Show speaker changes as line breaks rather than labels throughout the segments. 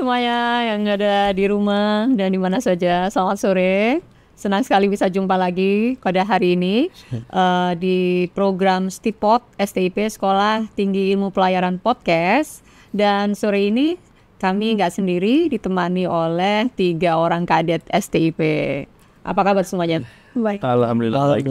semuanya yang ada di rumah dan di mana saja. Selamat sore. Senang sekali bisa jumpa lagi pada hari ini di program STIPOD, STIP Sekolah Tinggi Ilmu Pelayaran Podcast. Dan sore ini kami nggak sendiri, ditemani oleh 3 orang kadet STIP. Apa kabar semuanya?
Baik.
Alhamdulillah baik.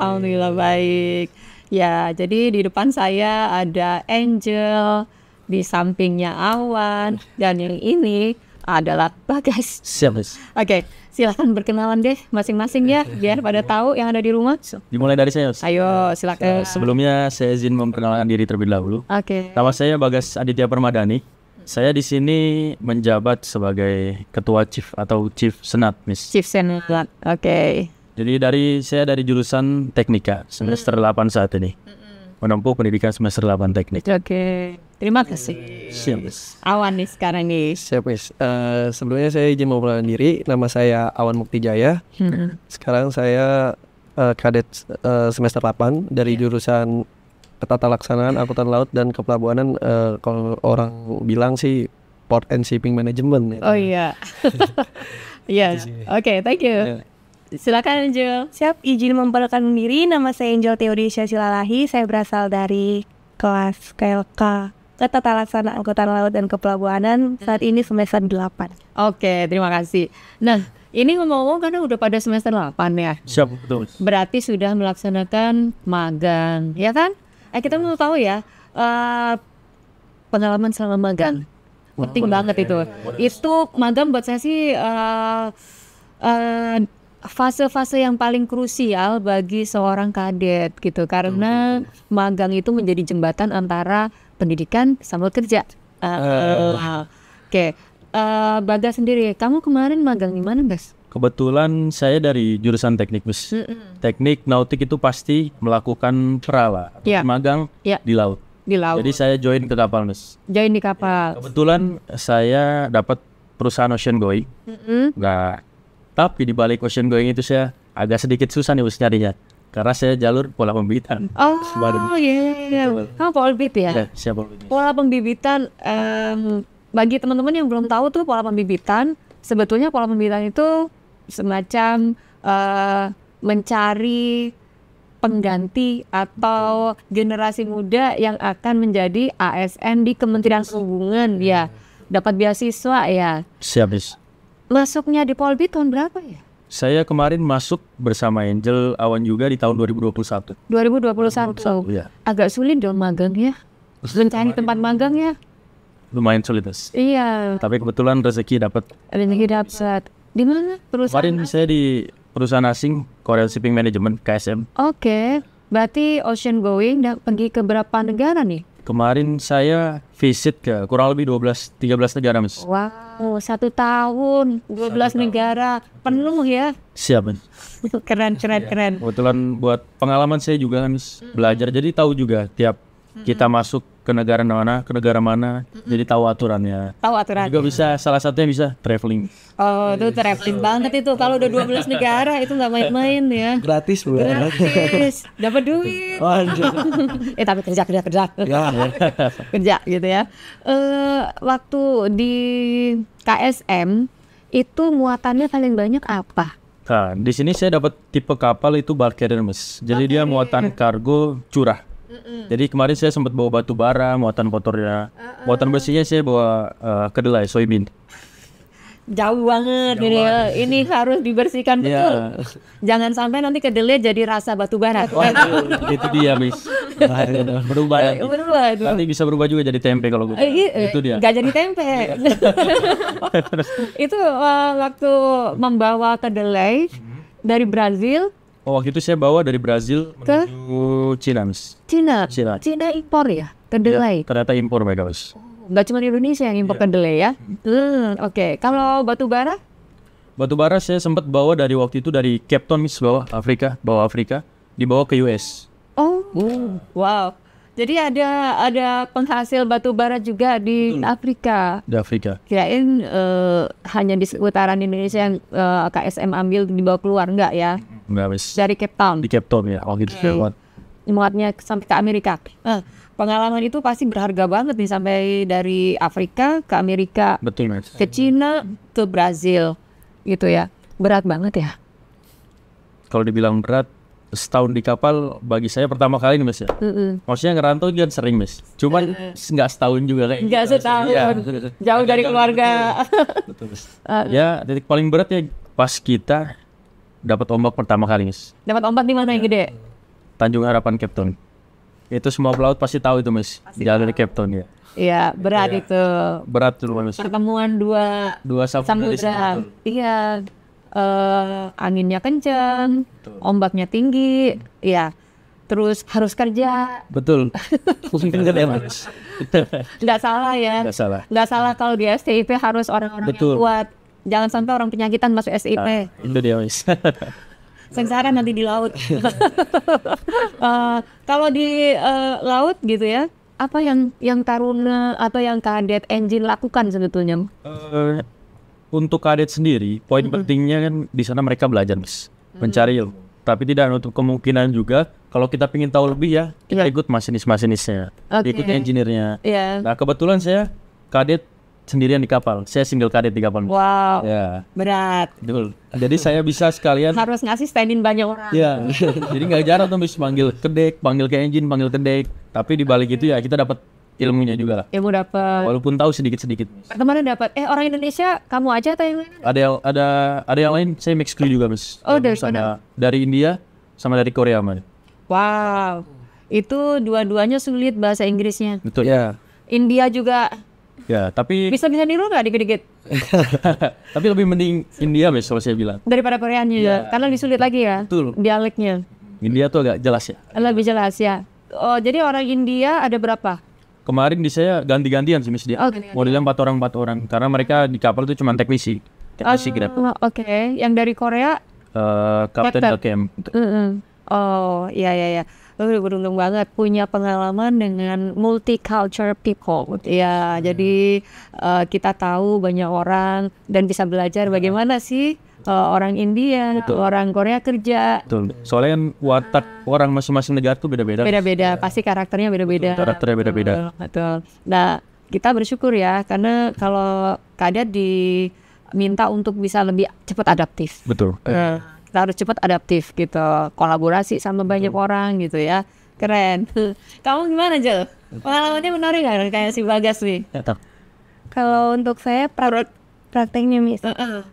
Alhamdulillah baik. Ya, jadi di depan saya ada Angel, di sampingnya Awan, dan yang ini adalah Bagas.
Siap, Miss.
Oke, silakan berkenalan deh masing-masing ya, biar pada tahu yang ada di rumah.
Dimulai dari saya, Miss.
Ayo, silakan.
Sebelumnya saya izin memperkenalkan diri terlebih dahulu.
Oke.
Nama saya Bagas Aditya Permadani. Saya di sini menjabat sebagai Ketua Chief atau Chief Senat, Miss.
Chief Senat. Oke.
Jadi saya dari jurusan Teknika semester 8 saat ini. Menempuh pendidikan semester 8 teknik.
Oke. Terima kasih.
Siap, Miss.
Awan nih sekarang nih.
Siap, Miss. Sebelumnya saya izin memperkenalkan diri. Nama saya Awan Muktijaya. Sekarang saya kadet semester 8 dari jurusan Tata Laksanaan Angkutan Laut dan Kepelabuhanan. Kalau orang bilang sih Port and Shipping Management.
Oh iya. Iya. Oke, thank you. Silakan Angel.
Siap, izin memperkenalkan diri. Nama saya Angel Theodosia Silalahi. Saya berasal dari kelas KLK Tata Laksana Angkutan Laut dan Kepelabuhanan. Saat ini semester 8.
Oke, terima kasih. Nah, ini ngomong-ngomong karena udah pada semester 8 ya.
Siap, betul.
Berarti sudah melaksanakan magang, ya kan? Kita mau tahu ya, pengalaman selama magang. Penting banget itu. Itu magang buat saya sih fase-fase yang paling krusial bagi seorang kadet gitu, karena magang itu menjadi jembatan antara pendidikan sama kerja. Oke, Bagas sendiri, kamu kemarin magang di mana, Bas?
Kebetulan saya dari jurusan teknik, Miss. Teknik nautik itu pasti melakukan perala atau magang di laut.
Di laut.
Jadi saya join ke kapal, Miss.
Join di kapal.
Kebetulan saya dapat perusahaan ocean going. Tapi di balik ocean going itu saya agak sedikit susah nih, Miss, nyarinya. Karena saya jalur pola pembibitan.
Oh iya. Kamu pola pembibit ya?
Ya, siap pola pembibitan.
Pola pembibitan, bagi teman-teman yang belum tahu tuh pola pembibitan, sebetulnya pola pembibitan itu semacam mencari pengganti atau generasi muda yang akan menjadi ASN di Kementerian Perhubungan ya, dapat beasiswa ya.
Siap, Miss.
Masuknya di Polbi tahun berapa ya?
Saya kemarin masuk bersama Angel Awan juga di tahun 2021.
2021.
Iya.
Agak sulit dong magangnya. Mencari tempat magangnya.
Lumayan sulit, Miss.
Iya.
Tapi kebetulan rezeki dapat.
Rezeki dapat. Di mana perusahaan?
Kemarin saya di perusahaan asing Korean Shipping Management KSM.
Oke. Berarti ocean going dan pergi ke berapa negara nih?
Kemarin saya visit ke kurang lebih 12-13 negara, Miss.
Wow, 1 tahun, 12 negara, penuh ya.
Siap, Miss.
Keren.
Kebetulan buat pengalaman saya juga, Miss, belajar. Jadi tahu juga tiap kita masuk ke negara mana, jadi tahu aturannya.
Tahu aturan.
Juga bisa, salah satunya bisa traveling.
Oh, itu traveling banget itu. Kalau udah 12 negara itu nggak main-main ya.
Gratis, Bu.
Gratis, dapat duit. Tapi kerja. Kerja gitu ya. Waktu di KSM itu muatannya paling banyak apa?
Nah, di sini saya dapat tipe kapal itu bulk carrier, Miss. Jadi dia muatan kargo curah. Jadi kemarin saya sempat bawa batu bara, muatan kotornya. Muatan bersihnya saya bawa kedelai, soybean.
Jauh banget ini harus dibersihkan betul. Jangan sampai nanti kedelai jadi rasa batu bara.
Itu dia, Miss. Berubah.
Itu.
Nanti bisa berubah juga jadi tempe kalau gitu. Itu dia.
Gak jadi tempe. Itu waktu membawa kedelai dari Brazil.
Oh, waktu itu saya bawa dari Brazil menuju Cina, Miss.
Cina impor ya kedelai.
Ternyata impor mereka, Miss.
Nggak cuma di Indonesia yang impor kedelai ya. Oke. Kalau batu bara?
Batu bara saya sempat bawa dari waktu itu dari Cape Town, Miss, bawa Afrika, dibawa ke US.
Oh, wow. Jadi ada penghasil batu bara juga di Afrika.
Di Afrika.
Kirain hanya di seputaran Indonesia yang KSM ambil dibawa keluar, enggak ya?
Enggak, Miss.
Dari Cape Town.
Di Cape Town ya, waktu itu.
Muatnya sampai ke Amerika. pengalaman itu pasti berharga banget nih, sampai dari Afrika ke Amerika,
Betul Mas.
ke Cina, ke Brazil gitu ya. Berat banget ya.
Kalau dibilang berat, setahun di kapal bagi saya pertama kali nih Mas ya. Maksudnya ngerantau kan sering Mas. Cuman nggak setahun juga kayak.
Nggak setahun.
Iya.
Jauh dari keluarga.
Betul Mas. Ya titik paling berat ya pas kita dapat ombak pertama kali Mas.
Dapat ombak di mana yang gede?
Tanjung Harapan Cape Town. Itu semua pelaut pasti tahu itu Mas. Jalan dari Cape Town ya.
Iya, berat itu.
Berat tuh Mas.
Pertemuan dua samudra. Iya. Anginnya kenceng, ombaknya tinggi, ya. Terus harus kerja.
Betul. Kan ya Mas.
Nggak salah ya.
Nggak salah.
Nggak salah kalau di STIP harus orang-orang yang kuat. Jangan sampai orang penyakitan masuk STIP.
Itu dia Mas.
Sengsara nanti di laut. Kalau di laut gitu ya, apa yang taruna atau yang kadet engine lakukan sebetulnya?
Untuk kadet sendiri, poin pentingnya kan di sana mereka belajar Mas, mencari ilmu. Tapi tidak menutup kemungkinan juga kalau kita ingin tahu lebih ya, kita ikut masinis-masinisnya, ikut engineer-nya. Nah kebetulan saya kadet sendirian di kapal, saya single kadet di kapal.
Wow,
ya.
Berat.
Betul. Jadi saya bisa sekalian
harus ngasih stand-in banyak orang.
Ya, jadi nggak jarang tuh Mas panggil ke dek, panggil ke engine, panggil ke dek. Tapi di balik itu ya kita dapat ilmunya juga lah.
Ilmu dapat.
Walaupun tahu sedikit-sedikit.
Kemarin dapat. Orang Indonesia kamu aja atau yang lain?
Ada yang lain saya mix crew juga Mas.
Oh dari sana.
Dari India sama dari Korea Mas.
Wow. Itu dua-duanya sulit bahasa Inggrisnya.
Betul. Ya.
India juga.
Ya, tapi
bisa niru nggak dikit-dikit?
Tapi lebih mending India Mas kalau saya bilang.
Daripada Koreanya ya. Karena disulit lagi ya.
Betul.
Dialeknya.
India tuh agak jelas ya.
Lebih jelas ya. Oh, jadi orang India ada berapa?
Kemarin di saya ganti-gantian sih Mas dia. Modelnya 4 orang. Karena mereka di kapal itu cuma teknisi Grab.
Oke. Yang dari Korea?
Kapten LKM.
Oh, iya. Beruntung banget punya pengalaman dengan multicultural people. Ya, jadi kita tahu banyak orang dan bisa belajar bagaimana sih orang India, orang Korea kerja.
Betul. Soalnya kan watak orang masing-masing negara tuh beda-beda.
Beda-beda, pasti karakternya beda-beda.
Karakternya beda-beda.
Betul. Nah, kita bersyukur ya karena kalau kadet diminta untuk bisa lebih cepat adaptif.
Betul.
Kita harus cepat adaptif gitu, kolaborasi sama banyak orang gitu ya. Keren. Kamu gimana Jel? Pengalamannya menarik gak kayak si Bagas nih?
Kalau untuk saya prakteknya Miss.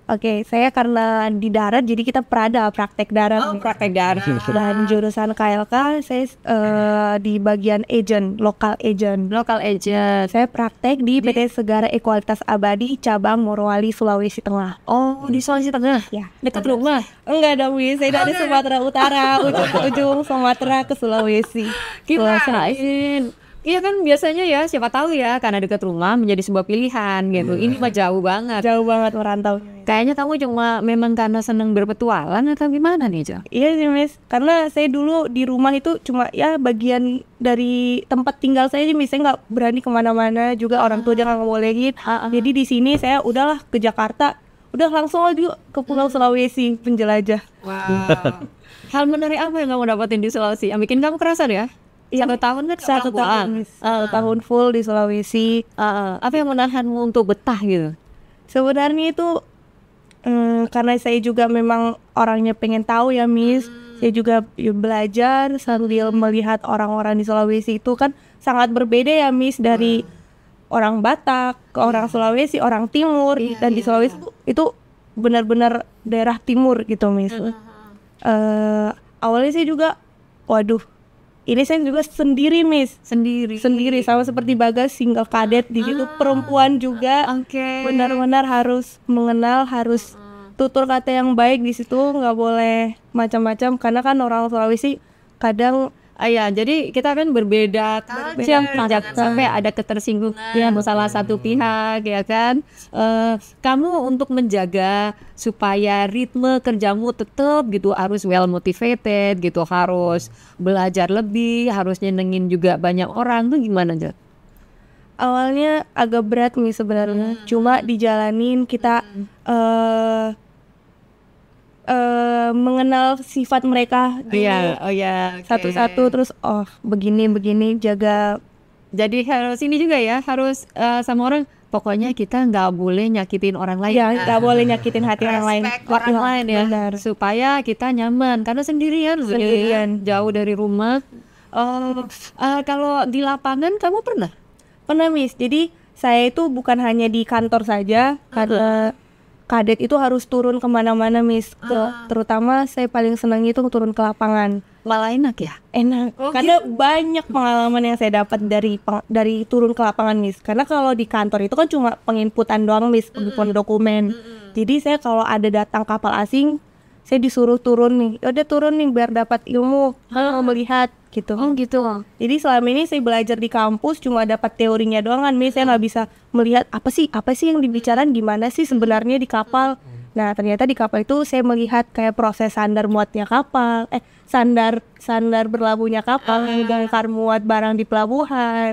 Oke, saya karena di darat jadi kita ada praktek darat.
Praktek darat.
Dan jurusan KLK saya di bagian local agent. Saya praktek di PT Segara Ekualitas Abadi cabang Morowali Sulawesi Tengah.
Oh, di Sulawesi Tengah?
Ya.
Dekat rumah?
Enggak dong Miss, saya dari Sumatera Utara, ujung Sumatera ke Sulawesi.
Kirain. Iya kan biasanya ya, siapa tahu ya karena dekat rumah menjadi sebuah pilihan gitu. Ini mah jauh banget.
Jauh banget merantau.
Kayaknya kamu cuma memang karena senang berpetualang atau gimana nih, Jo?
Iya sih, Miss. Karena saya dulu di rumah itu cuma ya bagian dari tempat tinggal saya sih, Miss. Saya nggak berani kemana-mana, juga orang tua jangan ngebolehin. Jadi di sini saya udahlah ke Jakarta, udah langsung aja ke Pulau Sulawesi penjelajah.
Wow. Hal menarik apa yang kamu dapatin di Sulawesi? Yang bikin kamu kerasa ya? 1 tahun kan?
1 tahun, Miss. 1 tahun full di Sulawesi.
Apa yang menahanmu untuk betah gitu?
Sebenarnya itu karena saya juga memang orangnya pengen tahu ya, Miss. Saya juga belajar sambil melihat orang-orang di Sulawesi itu kan sangat berbeda ya, Miss, dari orang Batak ke orang Sulawesi, orang Timur. Dan di Sulawesi itu benar-benar daerah timur gitu, Miss. Awalnya saya juga, waduh, ini saya juga sendiri, Miss. Sendiri sama seperti Bagas, single kadet di situ, perempuan juga. Benar-benar harus mengenal, harus tutur kata yang baik di situ, nggak boleh macam-macam karena kan orang Sulawesi kadang
jadi kita kan berbeda sampai ada ketersinggungan salah satu pihak ya kan. Kamu untuk menjaga supaya ritme kerjamu tetap gitu, harus well motivated gitu, harus belajar lebih, harus nyenengin juga banyak orang tuh gimana, Jo?
Awalnya agak berat nih sebenarnya, cuma dijalanin kita mengenal sifat mereka dulu, satu-satu, terus begini jaga
Jadi harus ini juga ya, harus sama orang. Pokoknya kita nggak boleh nyakitin orang lain.
Ya, nggak boleh nyakitin hati orang lain.
Respect orang lain ya,
Benar.
supaya kita nyaman. Karena sendirian, jauh dari rumah. Kalau di lapangan kamu pernah?
Pernah Miss, jadi saya itu bukan hanya di kantor saja, karena kadet itu harus turun kemana-mana Miss. Terutama saya paling senang itu turun ke lapangan.
Malah enak ya?
Enak, karena banyak pengalaman yang saya dapat dari turun ke lapangan Miss. Karena kalau di kantor itu kan cuma penginputan doang Miss, penginputan dokumen. Jadi saya kalau ada datang kapal asing, saya disuruh turun nih. Udah turun nih biar dapat ilmu, mau melihat gitu.
Oh gitu.
Jadi selama ini saya belajar di kampus cuma dapat teorinya doang kan Miss. Saya nggak bisa melihat apa sih yang dibicarain, gimana sih sebenarnya di kapal. Nah ternyata di kapal itu saya melihat kayak proses sandar muatnya kapal, sandar berlabuhnya kapal, bongkar muat barang di pelabuhan.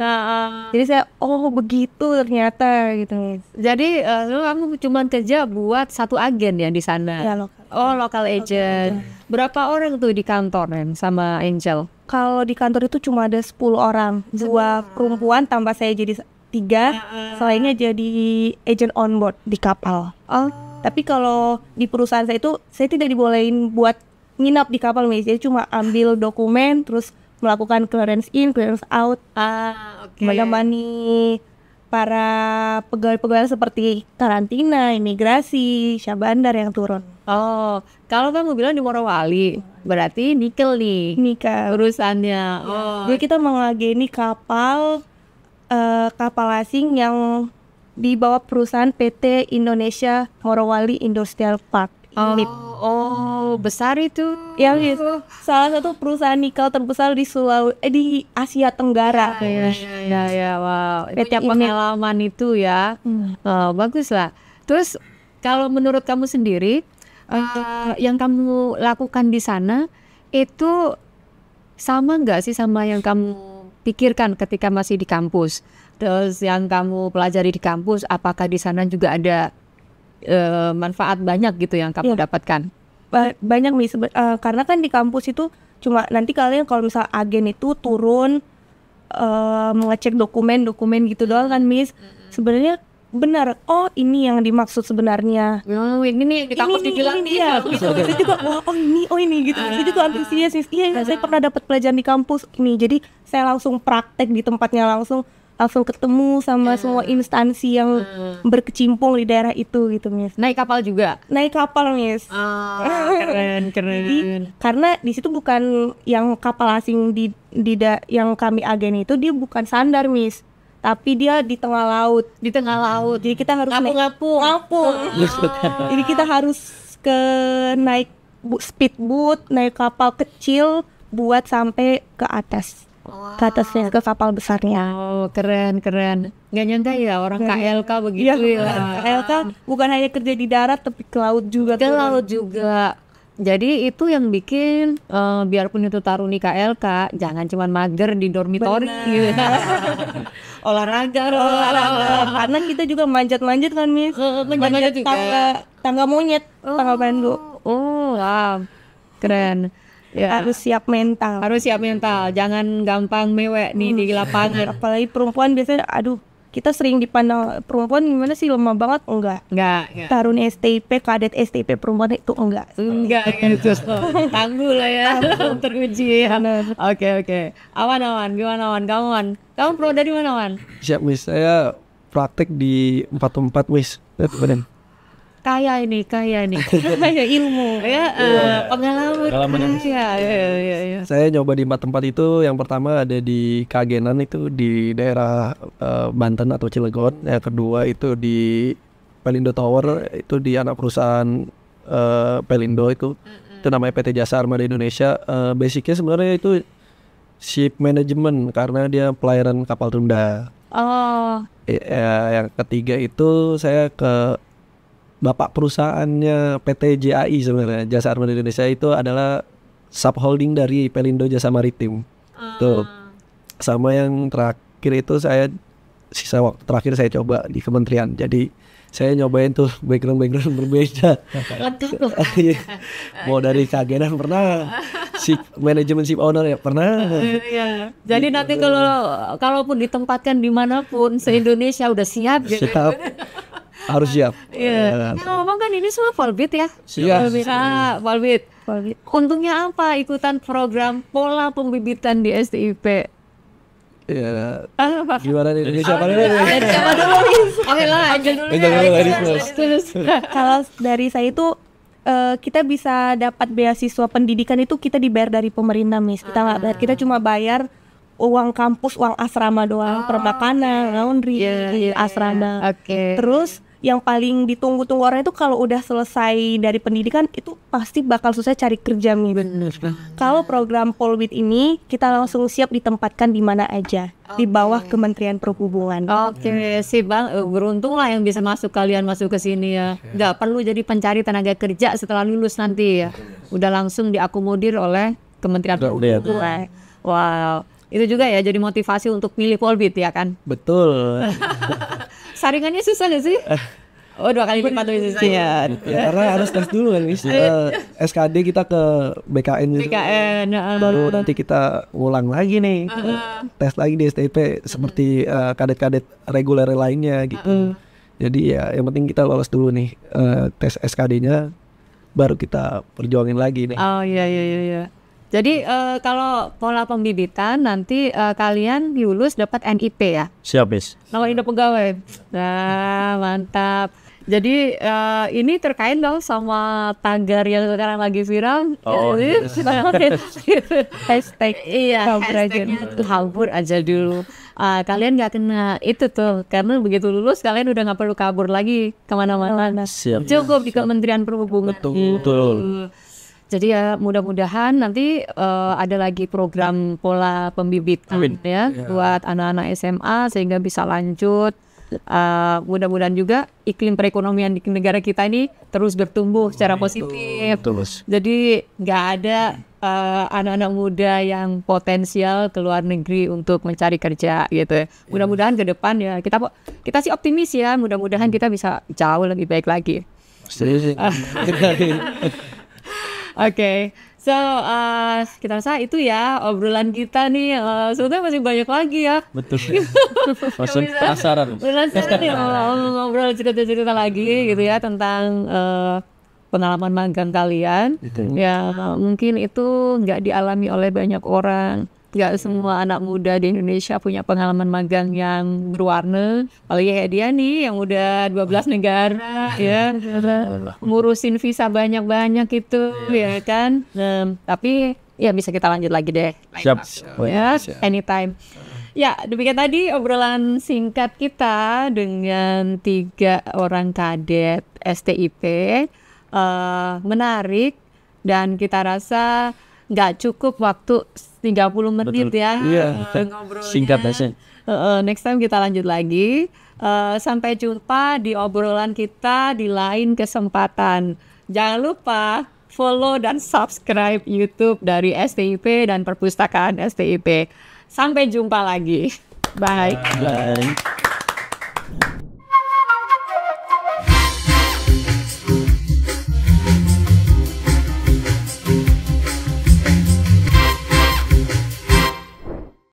Jadi saya begitu ternyata gitu Miss.
Jadi kamu cuma kerja buat satu agen ya di sana?
Ya, lokal.
Oh, local agent. Berapa orang tuh di kantor sama Angel?
Kalau di kantor itu cuma ada 10 orang, 2 perempuan tambah saya jadi 3, selainnya jadi agent on board di kapal. Tapi kalau di perusahaan saya itu saya tidak dibolehin buat nginap di kapal Miss. Jadi cuma ambil dokumen terus melakukan clearance in, clearance out, menemani para pegawai-pegawai seperti karantina, imigrasi, syah bandar yang turun.
Oh, kalau kamu bilang di Morowali, berarti nikel nih
Nikah.
urusannya.
Jadi kita mengageni kapal asing yang di bawah perusahaan PT Indonesia Morowali Industrial Park.
Besar itu.
Yang salah satu perusahaan nikel terbesar di Asia Tenggara.
Ya, wow. Itu
PT
pengalaman itu ya. Bagus lah. Terus kalau menurut kamu sendiri, yang kamu lakukan di sana itu sama nggak sih sama yang kamu pikirkan ketika masih di kampus? Terus yang kamu pelajari di kampus, apakah di sana juga ada manfaat banyak gitu yang kamu dapatkan?
Banyak Miss, karena kan di kampus itu cuma nanti kalian kalau misal agen itu turun mengecek dokumen gitu doang kan Miss. Sebenarnya benar, ini yang dimaksud sebenarnya.
Ini nih yang takut dibilang
dia. Gitu. Saya juga ini gitu. Saya juga antusias. Iya, saya pernah dapat pelajaran di kampus ini. Jadi saya langsung praktek di tempatnya langsung ketemu sama semua instansi yang berkecimpung di daerah itu gitu Miss.
Naik kapal juga?
Naik kapal Miss.
Keren.
Jadi, karena di situ bukan yang kapal asing yang kami agen itu, dia bukan sandar Miss, tapi dia di tengah laut.
Di tengah laut.
Jadi kita harus
ngapung.
Jadi kita harus naik speedboat, naik kapal kecil buat sampai ke atas. Ke atasnya, ke kapal besarnya.
Keren. Nggak nyangka ya orang KLK begitu ya.
KLK bukan hanya kerja di darat tapi ke laut juga.
Ke laut juga. Jadi itu yang bikin biarpun itu taruni KLK, jangan cuma mager di dormitori. Olahraga.
Karena kita juga manjat-manjat kan Miss.
Manjat juga.
Tangga monyet, tangga bandu.
Wow. Keren. Ya.
Harus siap mental.
Jangan gampang mewek nih di lapangan.
Apalagi perempuan biasanya, kita sering dipandang perempuan gimana sih, lemah banget. Enggak. Taruni STIP, kadet STIP perempuan itu enggak
gitu. Tangguh lah ya. Teruji ya. Oke. Awan, gimana Awan? Kamu pro dari mana Awan?
Siap Miss, saya praktek di 4 Miss.
Kaya ini. Kaya ilmu. Pengalaman. Ya.
Saya nyoba di 4 tempat itu. Yang pertama ada di Kagenan, itu di daerah Banten atau Cilegon. Yang kedua itu di Pelindo Tower, itu di anak perusahaan Pelindo itu namanya PT Jasa Armada Indonesia. Basicnya sebenarnya itu ship management karena dia pelayaran kapal tunda. Yang ketiga itu saya ke bapak perusahaannya PT JAI sebenarnya. Jasa Armada Indonesia itu adalah subholding dari Pelindo Jasa Maritim. Tuh. Sama yang terakhir itu sisa waktu terakhir saya coba di kementerian. Jadi saya nyobain tuh background berbeda. Mau dari Kagenan pernah, manajemen ship owner ya pernah.
Iya. Jadi nanti kalaupun ditempatkan dimanapun se-Indonesia udah siap gitu.
Siap. Harus siap.
Iya. Ngomong kan ini semua Volbeat ya.
Iya.
Volbeat. Untungnya apa ikutan program pola pembibitan di STIP?
Iya.
Apa?
Gimana nih Indonesia apa nih?
Siapa dulu? Oke lah, Angel dulu.
Kalau dari saya itu kita bisa dapat beasiswa pendidikan itu kita dibayar dari pemerintah, Miss. Kita nggak bayar, kita cuma bayar uang kampus, uang asrama doang, per makanan, laundry, asrama.
Oke.
Terus yang paling ditunggu-tunggu orang itu kalau udah selesai dari pendidikan itu pasti bakal susah cari kerja, Miss.
Bener.
Kalau program Polwit ini kita langsung siap ditempatkan di mana aja, di bawah Kementerian Perhubungan.
Oke, sih Bang, beruntung lah yang bisa kalian masuk ke sini ya. Nggak perlu jadi pencari tenaga kerja setelah lulus nanti ya. Udah langsung diakomodir oleh Kementerian Perhubungan. Wow, itu juga ya jadi motivasi untuk milih Polwit ya kan?
Betul.
Saringannya susah nggak sih? Oh 2 kali lipat lebih susah ya.
Ya karena harus tes dulu kan, Miss. SKD kita ke BKN gitu.
BKN,
Baru nanti kita ulang lagi nih. Tes lagi di STIP seperti kadet-kadet reguler lainnya gitu. Jadi ya yang penting kita lolos dulu nih tes SKD-nya, baru kita perjuangin lagi nih.
Oh iya. Jadi kalau pola pembibitan nanti kalian lulus dapat NIP ya?
Siap, Miss.
Nomor induk pegawai. Nah, mantap. Jadi ini terkait dong sama tagar yang sekarang lagi viral.
Oh,
Hashtag
hashtagnya tuh kabur aja dulu. Kalian nggak kena itu tuh, karena begitu lulus kalian udah nggak perlu kabur lagi kemana-mana.
Siap.
Cukup di Kementerian Perhubungan.
Betul.
Jadi ya mudah-mudahan nanti ada lagi program pola pembibitan ya buat anak-anak SMA sehingga bisa lanjut. Mudah-mudahan juga iklim perekonomian di negara kita ini terus bertumbuh secara positif.
Betul.
Jadi nggak ada anak-anak muda yang potensial ke luar negeri untuk mencari kerja gitu ya. Mudah-mudahan ke depan ya kita sih optimis ya. Mudah-mudahan kita bisa jauh lebih baik lagi.
Serius sih.
Oke, so kita rasa itu ya obrolan kita nih. Sebetulnya masih banyak lagi ya.
Betul. Masih penasaran.
Penasaran nih ngobrol cerita-cerita lagi gitu ya tentang pengalaman magang kalian. Ya mungkin itu nggak dialami oleh banyak orang. Nggak semua anak muda di Indonesia punya pengalaman magang yang berwarna. Apalagi kayak dia nih yang udah 12 negara ya, ngurusin visa banyak-banyak itu ya kan. Tapi ya bisa kita lanjut lagi deh.
Siap.
Ya, anytime. Ya, demikian tadi obrolan singkat kita dengan 3 orang kadet STIP. Menarik dan kita rasa nggak cukup waktu 30 menit ya ngobrolnya.
Singkat aja.
Next time kita lanjut lagi. Sampai jumpa di obrolan kita di lain kesempatan. Jangan lupa follow dan subscribe YouTube dari STIP dan Perpustakaan STIP. Sampai jumpa lagi. Bye.
Bye.